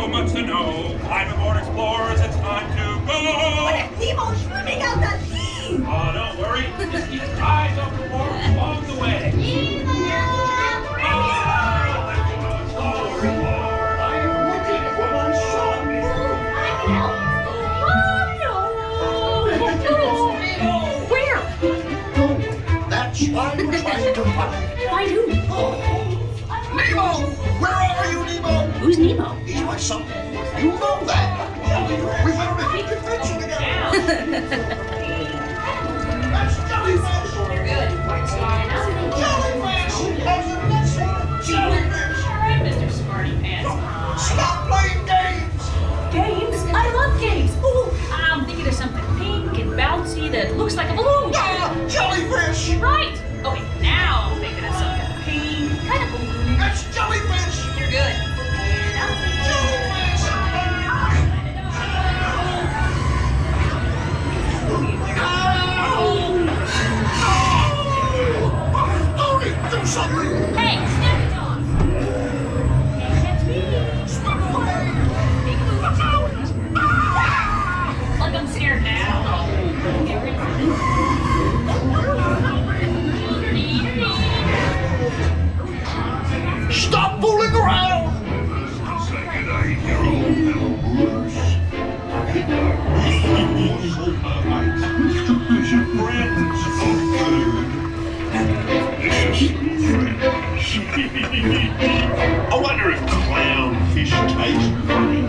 so much to know. Climb aboard, explorers, it's time to go. But it's Nemo shooting out the team. Oh, don't worry. Just keep your eyes on the water along the way. Why are you trying to find? Find who? Nemo! Where are you, Nemo? Who's Nemo? He's my son. You know that. We better make a convention together. That's Jellyfish. You're good. Jellyfish! There's the next one. Jellyfish! All right, Mr. Smarty Pants. Stop playing games! Games? I love games. Ooh, I'm thinking of something pink and bouncy that looks like a balloon. Ah, jellyfish! Right. Okay, now I'm thinking of something pink, kind of balloony. That's jellyfish! You're good. And I'm thinking Jellyfish! Hurry, do something! Hey, snap it off. Can't catch me. Swim away! Big move. Look, I'm scared now. Get ready for this. Stop fooling around! Say good day, you're all little Bruce. Who's your friends? Oh, food. Delicious friends. I wonder if clownfish taste funny.